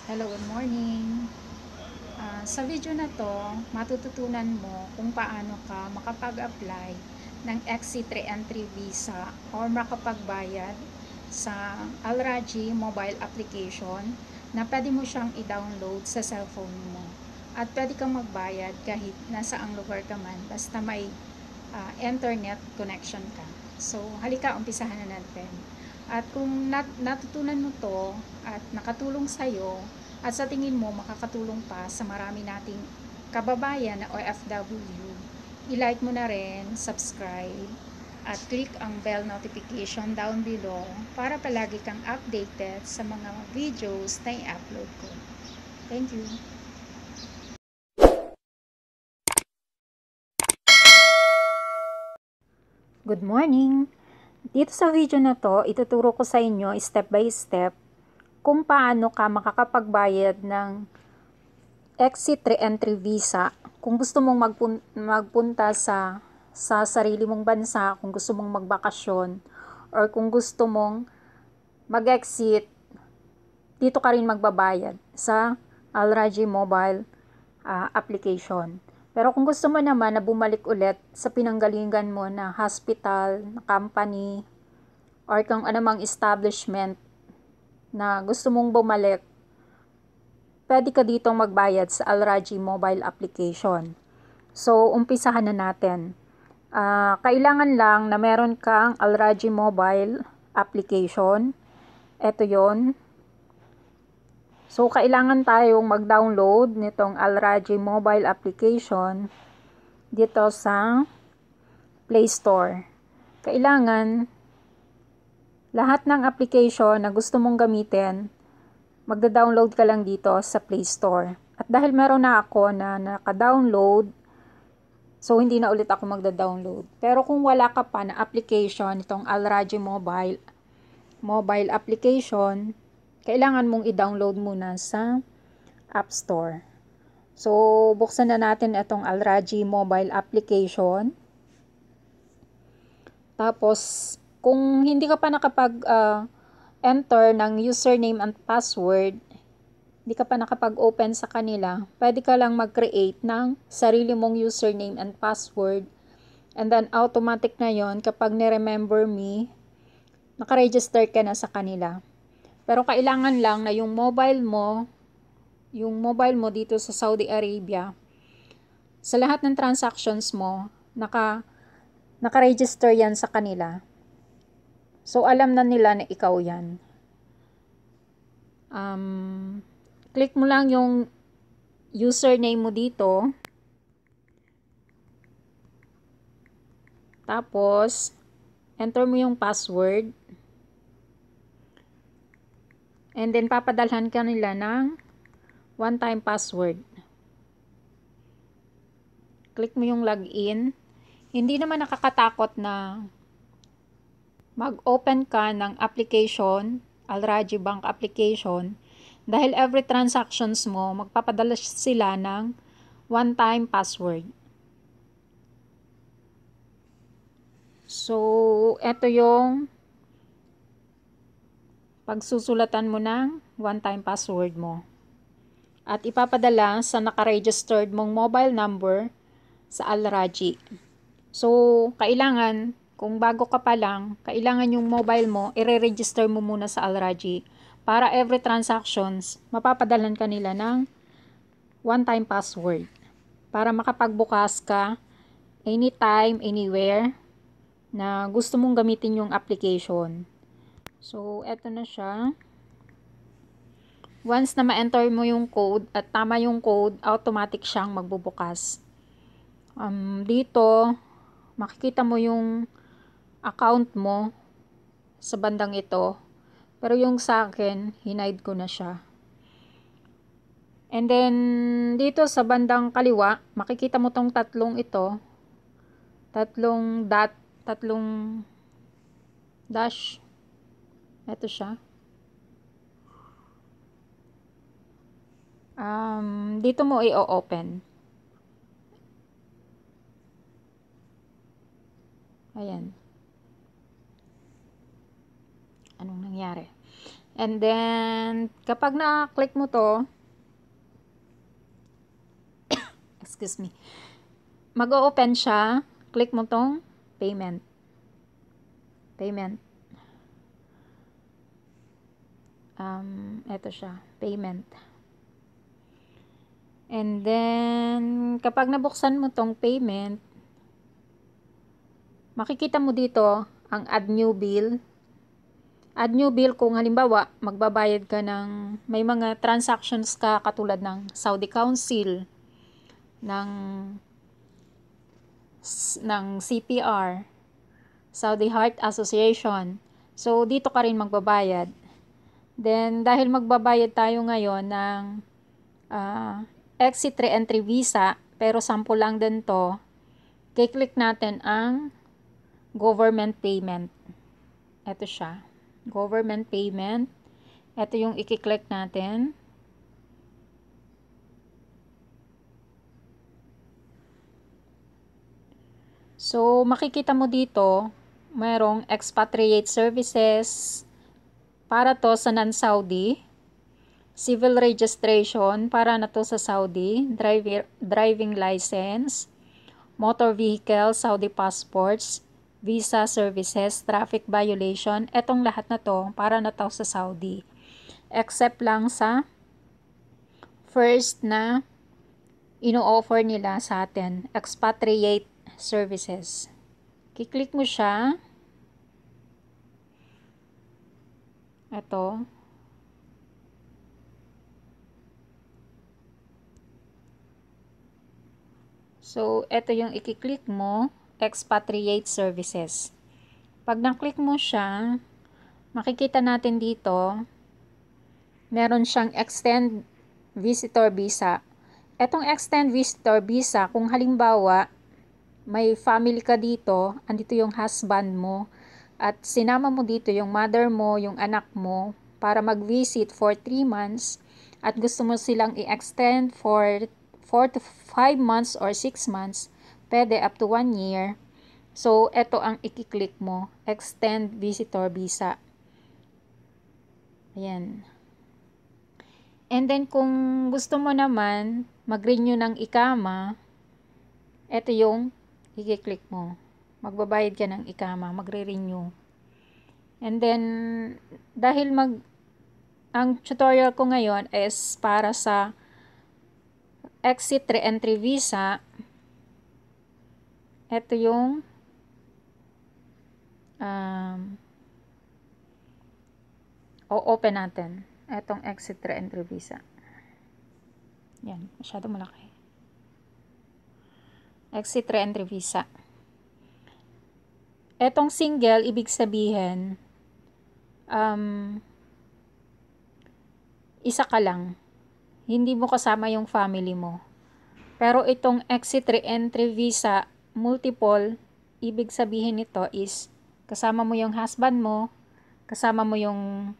Hello, good morning. Sa video na to, matututunan mo kung paano ka makapag-apply ng Exit Re-entry Visa or makapagbayad sa Alraji mobile application na pwede mo siyang i-download sa cellphone mo. At pwede kang magbayad kahit nasa ang lugar ka man basta may internet connection ka. So, halika, umpisahan na natin. At kung natutunan mo to at nakatulong sa'yo at sa tingin mo makakatulong pa sa marami nating kababayan na OFW, i-like mo na rin, subscribe, at click ang bell notification down below para palagi kang updated sa mga videos na i-upload ko. Thank you! Good morning! Dito sa video na to, ituturo ko sa inyo step by step kung paano ka makakapagbayad ng Exit Re-entry Visa kung gusto mong magpunta sa sarili mong bansa, kung gusto mong magbakasyon, or kung gusto mong mag-exit, dito ka rin magbabayad sa Alraji mobile application. Pero kung gusto mo naman na bumalik ulit sa pinanggalingan mo na hospital, na company, or kung anumang establishment na gusto mong bumalik, pwede ka ditong magbayad sa Alraji mobile application. So, umpisahan na natin. Kailangan lang na meron kang Alraji mobile application. Ito yon. So, kailangan tayong mag-download nitong Alraji mobile application dito sa Play Store. Kailangan lahat ng application na gusto mong gamitin, magda-download ka lang dito sa Play Store. At dahil meron na ako na naka-download, so hindi na ulit ako magda-download. Pero kung wala ka pa na application, itong Alraji mobile application, kailangan mong i-download muna sa App Store. So, buksan na natin itong Alraji mobile application. Tapos, kung hindi ka pa enter ng username and password, hindi ka pa nakapag-open sa kanila, pwede ka lang mag-create ng sarili mong username and password. And then, automatic na yon kapag ni-remember me, nakaregister ka na sa kanila. Pero kailangan lang na yung mobile mo dito sa Saudi Arabia, sa lahat ng transactions mo, naka-register yan sa kanila. So, alam na nila na ikaw yan. Click mo lang yung username mo dito. Tapos, enter mo yung password. And then, papadalhan ka nila ng one-time password. Click mo yung login. Hindi naman nakakatakot na mag-open ka ng application, Alraji Bank application, dahil every transactions mo, magpapadala sila ng one-time password. So, ito yung pagsusulatan mo ng one-time password mo. At ipapadala sa nakaregistered mong mobile number sa Alraji. So, kailangan, kung bago ka pa lang, kailangan yung mobile mo, i-register mo muna sa Alraji para every transactions, mapapadalan ka nila ng one-time password para makapagbukas ka anytime, anywhere na gusto mong gamitin yung application. So, eto na siya. Once na ma-enter mo yung code at tama yung code, automatic siyang magbubukas. Dito, makikita mo yung account mo sa bandang ito. Pero yung sa akin, hinide ko na siya. And then, dito sa bandang kaliwa, makikita mo tong tatlong ito. Tatlong dot, tatlong dash. Ito siya. Dito mo i-open. Ayan. Anong nangyari? And then, kapag na-click mo to, excuse me, mag-o-open siya, click mo tong payment. Ito siya, payment. And then, kapag nabuksan mo tong payment, makikita mo dito ang add new bill. Add new bill kung halimbawa magbabayad ka ng may mga transactions ka katulad ng Saudi Council, ng CPR, Saudi Heart Association. So dito ka rin magbabayad. Then dahil magbabayad tayo ngayon ng exit re-entry visa, pero sample lang din to, kiklik natin ang government payment. Ito siya, government payment. Ito yung i-click natin. So, makikita mo dito, mayroong expatriate services para to sa non-Saudi, civil registration para na to sa Saudi, driving license, motor vehicle, Saudi passports, visa services, traffic violation. Etong lahat na to para na to sa Saudi. Except lang sa first na ino-offer nila sa atin, expatriate services. Kiklik mo siya. Ito. So, ito yung i-click mo, expatriate services. Pag na-click mo siya, makikita natin dito, meron siyang extend visitor visa. Etong extend visitor visa, kung halimbawa, may family ka dito, andito yung husband mo, at sinama mo dito yung mother mo, yung anak mo, para mag-visit for 3 months, at gusto mo silang i-extend for 4 to 5 months or 6 months, pwede up to 1 year. So, ito ang i-click mo, extend visitor visa. Ayan. And then, kung gusto mo naman mag-renew ng ikama, ito yung i-click mo. Magbabayad ka ng ikama, magre-renew. And then, dahil ang tutorial ko ngayon is para sa exit re-entry visa, ito yung o-open natin. Itong exit re-entry visa. Yan, masyado malaki. Exit re-entry visa. Etong single, ibig sabihin, isa ka lang. Hindi mo kasama yung family mo. Pero itong exit re-entry visa, multiple, ibig sabihin nito is, kasama mo yung husband mo, kasama mo yung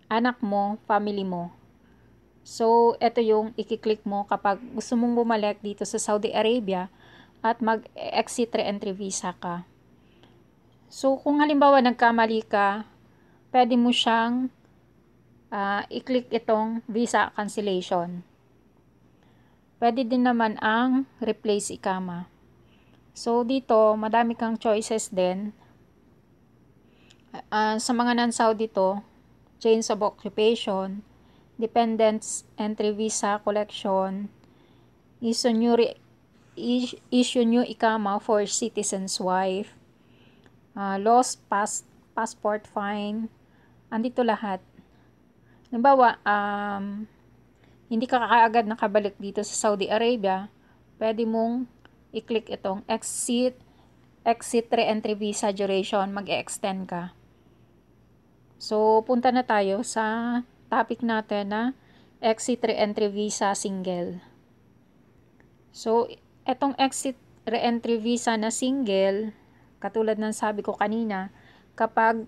anak mo, family mo. So, ito yung i-click mo kapag gusto mong bumalik dito sa Saudi Arabia at mag-exit re-entry visa ka. So, kung halimbawa nagkamali ka, pwede mo siyang i-click itong visa cancellation. Pwede din naman ang replace ikama. So, dito, madami kang choices din. Sa mga non-Saudi to, change of occupation, dependents entry visa collection, issue new ikama for citizen's wife, lost passport fine, andito lahat. Halimbawa, hindi ka kaagad nakabalik dito sa Saudi Arabia, pwede mong i-click itong exit re-entry visa duration, mag-extend ka. So, punta na tayo sa topic natin na exit re-entry visa single. So, etong exit re-entry visa na single, katulad ng sabi ko kanina, kapag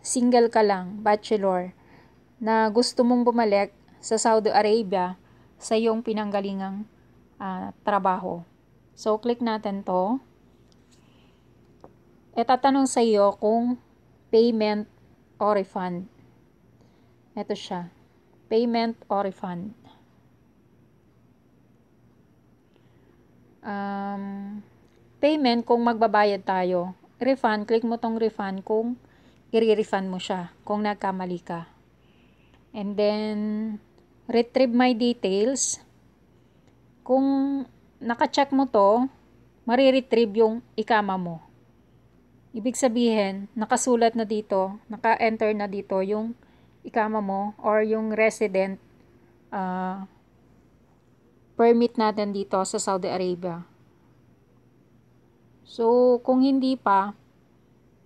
single ka lang, bachelor, na gusto mong bumalik sa Saudi Arabia sa iyong pinanggalingang trabaho. So, click natin to. Tatanong sa iyo kung payment o refund. Ito siya, payment o refund. Payment kung magbabayad tayo. Refund, click mo tong refund kung i-refund mo siya kung nagkamali ka. And then, retrieve my details. Kung naka-check mo to, mariretrieve yung ikama mo. Ibig sabihin, nakasulat na dito, naka-enter na dito yung ikama mo or yung resident permit natin dito sa Saudi Arabia. So, kung hindi pa,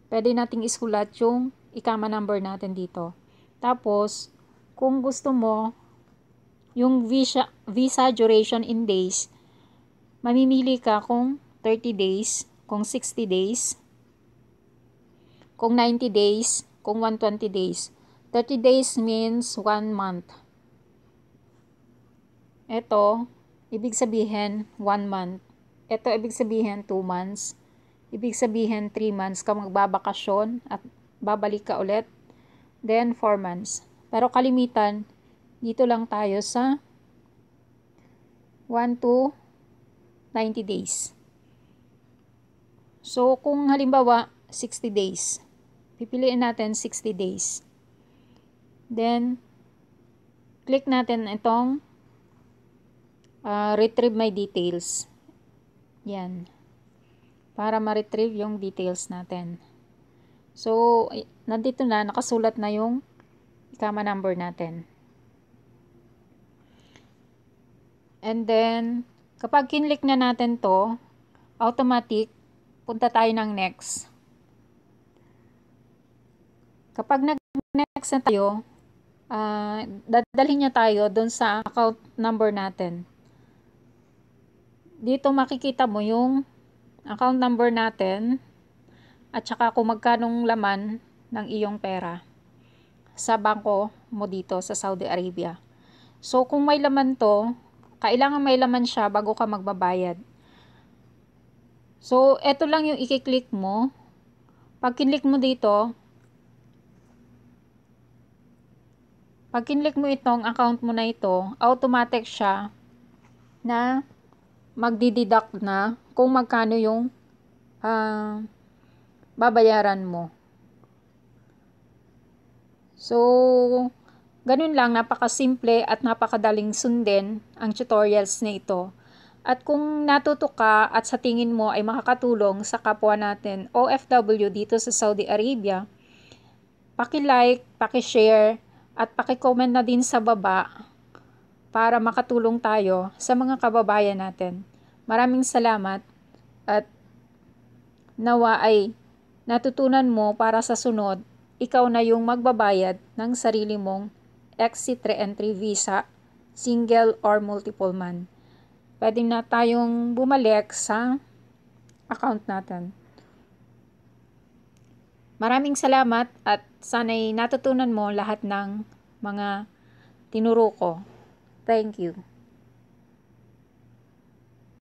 pwede nating isulat yung ikama number natin dito. Tapos, kung gusto mo, yung visa duration in days, mamimili ka kung 30 days, kung 60 days, kung 90 days, kung 120 days. 30 days means 1 month. Ito, ibig sabihin 1 month. Ito, ibig sabihin 2 months. Ibig sabihin 3 months ka magbabakasyon at babalik ka ulit. Then 4 months. Pero kalimitan, dito lang tayo sa 1 to 90 days. So, kung halimbawa 60 days, pipiliin natin 60 days. Then, click natin itong retrieve my details. Yan. Para ma-retrieve yung details natin. So, nandito na, nakasulat na yung ikama number natin. And then, kapag kinlik na natin to, automatic, punta tayo ng next. Kapag nag-next na tayo, dadalhin niya tayo dun sa account number natin. Dito makikita mo yung account number natin at saka kung magkanong laman ng iyong pera sa bangko mo dito sa Saudi Arabia. So, kung may laman to, kailangan may laman siya bago ka magbabayad. So, eto lang yung i-click mo. Pag kinlik mo dito, pag kinlik mo itong account mo na ito, automatic siya na magdideduct na kung magkano yung babayaran mo. So, ganun lang, napakasimple at napakadaling sundin ang tutorials na ito. At kung natuto ka at sa tingin mo ay makakatulong sa kapwa natin OFW dito sa Saudi Arabia, paki-like, paki-share, at paki-comment na din sa baba para makatulong tayo sa mga kababayan natin. Maraming salamat at nawa ay natutunan mo para sa sunod, ikaw na yung magbabayad ng sarili mong exit re-entry visa, single or multiple man. Pwede na tayong bumalik sa account natin. Maraming salamat at sana'y natutunan mo lahat ng mga tinuro ko. Thank you.